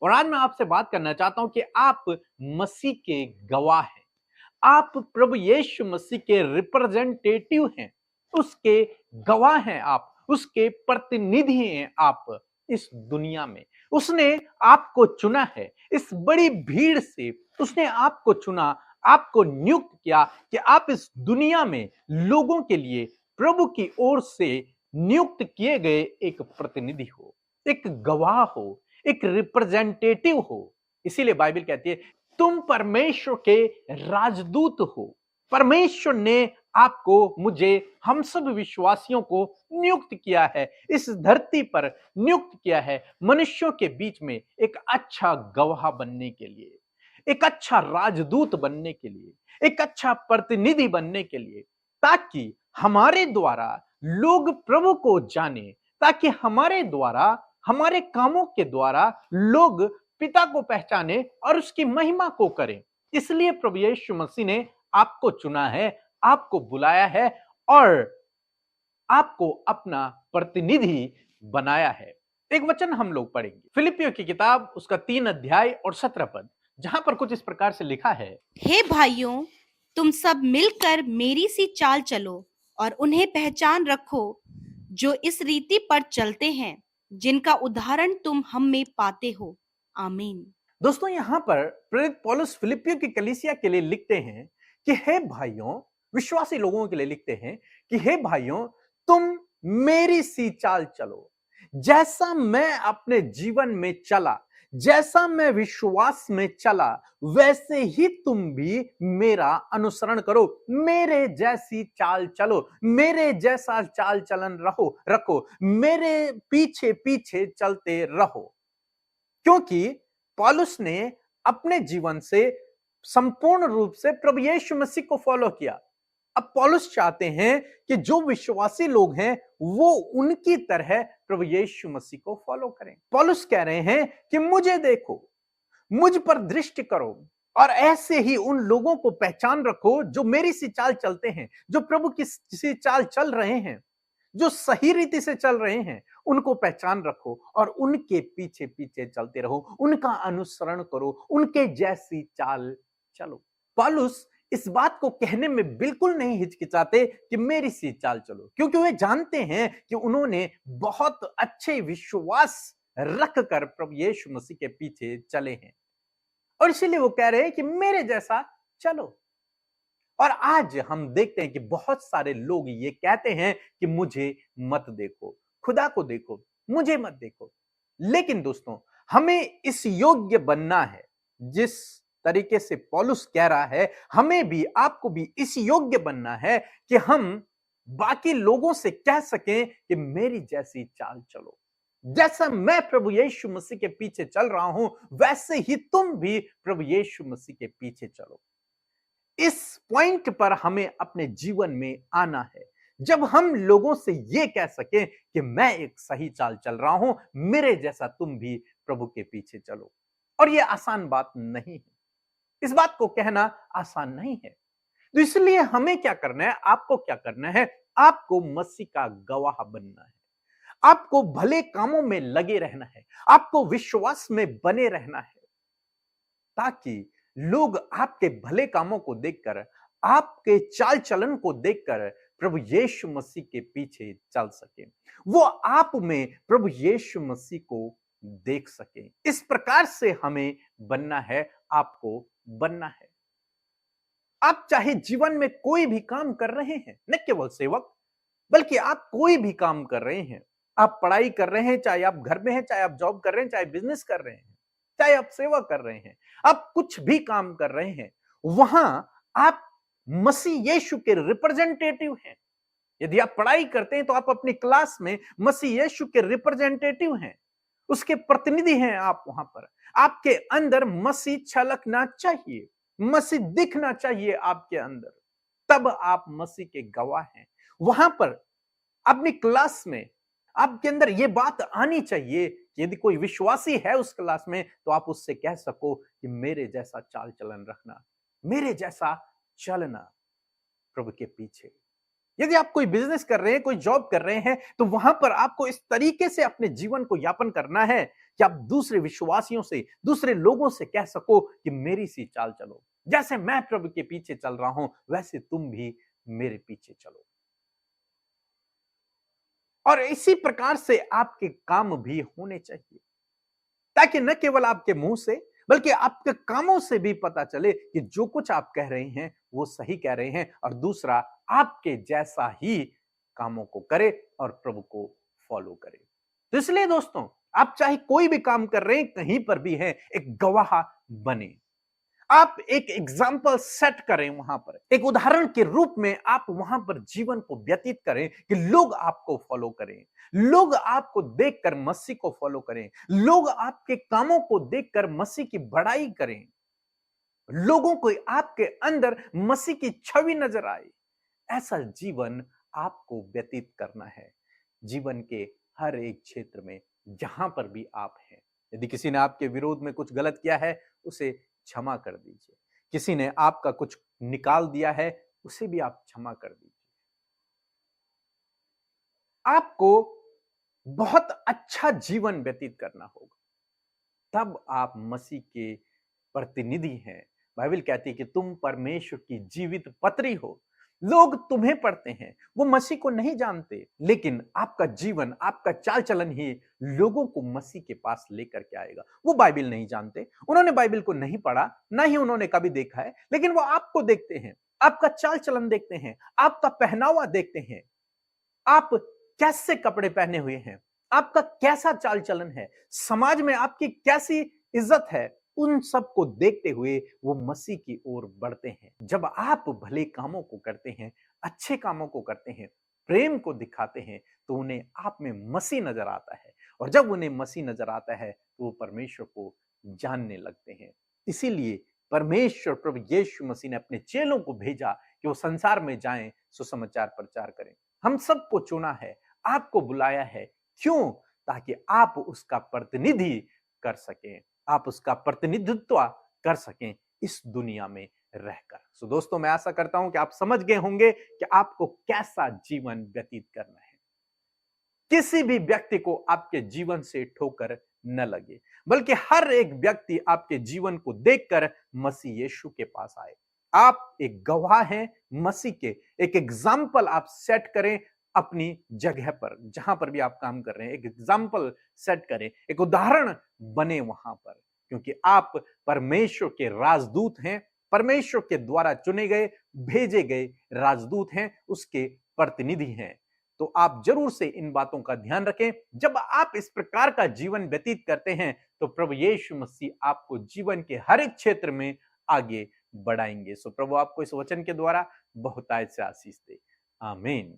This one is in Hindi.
और आज मैं आपसे बात करना चाहता हूं कि आप मसीह के गवाह हैं। आप प्रभु यीशु मसीह के रिप्रेजेंटेटिव हैं, उसके गवाह हैं आप, उसके प्रतिनिधि हैं आप इस दुनिया में। उसने आपको चुना है, इस बड़ी भीड़ से उसने आपको चुना, आपको नियुक्त किया कि आप इस दुनिया में लोगों के लिए प्रभु की ओर से नियुक्त किए गए एक प्रतिनिधि हो, एक गवाह हो, एक रिप्रेजेंटेटिव हो। इसीलिए बाइबल कहती है तुम परमेश्वर के राजदूत हो। परमेश्वर ने आपको, मुझे, हम सब विश्वासियों को नियुक्त किया है, इस धरती पर नियुक्त किया है मनुष्यों के बीच में एक अच्छा गवाह बनने के लिए, एक अच्छा राजदूत बनने के लिए, एक अच्छा प्रतिनिधि बनने के लिए, ताकि हमारे द्वारा लोग प्रभु को जाने, ताकि हमारे द्वारा, हमारे कामों के द्वारा लोग पिता को पहचाने और उसकी महिमा को करें। इसलिए प्रभु यीशु मसीह ने आपको चुना है, आपको बुलाया है और आपको अपना प्रतिनिधि बनाया है। एक वचन हम लोग पढ़ेंगे, फिलिपियों की किताब उसका 3 अध्याय और 17 पद, जहां पर कुछ इस प्रकार से लिखा है। हे भाइयों, तुम सब मिलकर मेरी सी चाल चलो और उन्हें पहचान रखो जो इस रीति पर चलते हैं, जिनका उदाहरण तुम हम में पाते हो। आमीन। दोस्तों, यहां पर प्रेरित पौलुस फिलिपियों की कलीसिया के लिए लिखते हैं कि हे भाइयों, विश्वासी लोगों के लिए लिखते हैं कि हे भाइयों, तुम मेरी सी चाल चलो। जैसा मैं अपने जीवन में चला, जैसा मैं विश्वास में चला, वैसे ही तुम भी मेरा अनुसरण करो, मेरे जैसी चाल चलो, मेरे जैसा चाल चलन रखो, मेरे पीछे पीछे चलते रहो। क्योंकि पौलुस ने अपने जीवन से संपूर्ण रूप से प्रभु यीशु मसीह को फॉलो किया। अब पौलुस चाहते हैं कि जो विश्वासी लोग हैं वो उनकी तरह प्रभु यीशु मसीह को फॉलो करें। पौलुस कह रहे हैं कि मुझे देखो, मुझ पर दृष्टि करो और ऐसे ही उन लोगों को पहचान रखो जो मेरी सी चाल चलते हैं, जो प्रभु की सी चाल चल रहे हैं, जो सही रीति से चल रहे हैं, उनको पहचान रखो और उनके पीछे पीछे चलते रहो, उनका अनुसरण करो, उनके जैसी चाल चलो। पौलुस इस बात को कहने में बिल्कुल नहीं हिचकिचाते कि मेरी सी चाल चलो, क्योंकि वे जानते हैं कि उन्होंने बहुत अच्छे विश्वास रख कर प्रभु यीशु मसीह के पीछे चले हैं और इसीलिए वो कह रहे हैं कि मेरे जैसा चलो। और आज हम देखते हैं कि बहुत सारे लोग ये कहते हैं कि मुझे मत देखो, खुदा को देखो, मुझे मत देखो। लेकिन दोस्तों, हमें इस योग्य बनना है, जिस तरीके से पौलुस कह रहा है, हमें भी, आपको भी इस योग्य बनना है कि हम बाकी लोगों से कह सकें कि मेरी जैसी चाल चलो। जैसा मैं प्रभु यीशु मसीह के पीछे चल रहा हूं, वैसे ही तुम भी प्रभु यीशु मसीह के पीछे चलो। इस पॉइंट पर हमें अपने जीवन में आना है, जब हम लोगों से यह कह सकें कि मैं एक सही चाल चल रहा हूं, मेरे जैसा तुम भी प्रभु के पीछे चलो। और यह आसान बात नहीं है, इस बात को कहना आसान नहीं है। तो इसलिए हमें क्या करना है, आपको क्या करना है, आपको मसीह का गवाह बनना है, आपको भले कामों में लगे रहना है, आपको विश्वास में बने रहना है, ताकि लोग आपके भले कामों को देखकर, आपके चाल चलन को देखकर प्रभु यीशु मसीह के पीछे चल सके, वो आप में प्रभु यीशु मसीह को देख सके। इस प्रकार से हमें बनना है, आपको बनना है। आप चाहे जीवन में कोई भी काम कर रहे हैं, न केवल सेवक, बल्कि आप कोई भी काम कर रहे हैं, आप पढ़ाई कर रहे हैं, चाहे आप घर में हैं, चाहे आप जॉब कर रहे हैं, चाहे बिजनेस कर रहे हैं, चाहे आप सेवा कर रहे हैं, आप कुछ भी काम कर रहे हैं, वहां आप मसीह यीशु के रिप्रेजेंटेटिव हैं। यदि आप पढ़ाई करते हैं तो आप अपनी क्लास में मसीह यीशु के रिप्रेजेंटेटिव हैं, उसके प्रतिनिधि हैं आप वहां पर। आपके अंदर मसीह छलकना चाहिए, मसीह दिखना चाहिए आपके अंदर, तब आप मसीह के गवाह हैं। वहां पर अपनी क्लास में आपके अंदर यह बात आनी चाहिए कि यदि कोई विश्वासी है उस क्लास में, तो आप उससे कह सको कि मेरे जैसा चाल चलन रखना, मेरे जैसा चलना प्रभु के पीछे। यदि आप कोई बिजनेस कर रहे हैं, कोई जॉब कर रहे हैं, तो वहां पर आपको इस तरीके से अपने जीवन को यापन करना है कि आप दूसरे विश्वासियों से, दूसरे लोगों से कह सको कि मेरी सी चाल चलो। जैसे मैं प्रभु के पीछे चल रहा हूं, वैसे तुम भी मेरे पीछे चलो। और इसी प्रकार से आपके काम भी होने चाहिए, ताकि न केवल आपके मुंह से बल्कि आपके कामों से भी पता चले कि जो कुछ आप कह रहे हैं वो सही कह रहे हैं, और दूसरा आपके जैसा ही कामों को करे और प्रभु को फॉलो करे। तो इसलिए दोस्तों, आप चाहे कोई भी काम कर रहे हैं, कहीं पर भी हैं, एक गवाह बने। आप एक एग्जाम्पल सेट करें, वहां पर एक उदाहरण के रूप में आप वहां पर जीवन को व्यतीत करें कि लोग आपको फॉलो करें, लोग आपको देखकर मसीह को फॉलो करें, लोग आपके कामों को देखकर मसीह की बड़ाई करें, लोगों को आपके अंदर मसीह की छवि नजर आए। ऐसा जीवन आपको व्यतीत करना है, जीवन के हर एक क्षेत्र में, जहां पर भी आप हैं। यदि किसी ने आपके विरोध में कुछ गलत किया है, उसे क्षमा कर दीजिए। किसी ने आपका कुछ निकाल दिया है, उसे भी आप क्षमा कर दीजिए। आपको बहुत अच्छा जीवन व्यतीत करना होगा, तब आप मसीह के प्रतिनिधि हैं। बाइबल कहती है कि तुम परमेश्वर की जीवित पत्री हो। लोग तुम्हें पढ़ते हैं, वो मसीह को नहीं जानते, लेकिन आपका जीवन, आपका चाल चलन ही लोगों को मसीह के पास लेकर के आएगा। वो बाइबल नहीं जानते, उन्होंने बाइबल को नहीं पढ़ा, ना ही उन्होंने कभी देखा है, लेकिन वो आपको देखते हैं, आपका चाल चलन देखते हैं, आपका पहनावा देखते हैं, आप कैसे कपड़े पहने हुए हैं, आपका कैसा चाल चलन है, समाज में आपकी कैसी इज्जत है, उन सब को देखते हुए वो मसीह की ओर बढ़ते हैं। जब आप भले कामों को करते हैं, अच्छे कामों को करते हैं, प्रेम को दिखाते हैं, तो उन्हें आप में मसीह नजर आता है, और जब उन्हें मसीह नजर आता है तो वो परमेश्वर को जानने लगते हैं। इसीलिए परमेश्वर प्रभु यीशु मसीह ने अपने चेलों को भेजा कि वो संसार में जाएं, सुसमाचार प्रचार करें। हम सबको चुना है, आपको बुलाया है। क्यों? ताकि आप उसका प्रतिनिधि कर सकें, आप उसका प्रतिनिधित्व कर सकें इस दुनिया में रहकर। सो दोस्तों, मैं आशा करता हूं कि आप समझ गए होंगे कि आपको कैसा जीवन व्यतीत करना है। किसी भी व्यक्ति को आपके जीवन से ठोकर न लगे, बल्कि हर एक व्यक्ति आपके जीवन को देखकर मसीह यीशु के पास आए। आप एक गवाह हैं मसीह के, एक एग्जाम्पल आप सेट करें अपनी जगह पर, जहां पर भी आप काम कर रहे हैं, एक एग्जाम्पल सेट करें, एक उदाहरण बने वहां पर, क्योंकि आप परमेश्वर के राजदूत हैं, परमेश्वर के द्वारा चुने गए, भेजे गए राजदूत हैं, उसके प्रतिनिधि हैं। तो आप जरूर से इन बातों का ध्यान रखें। जब आप इस प्रकार का जीवन व्यतीत करते हैं, तो प्रभु यीशु मसीह आपको जीवन के हर एक क्षेत्र में आगे बढ़ाएंगे। सो प्रभु आपको इस वचन के द्वारा बहुतायत से आशीष दे। आमीन।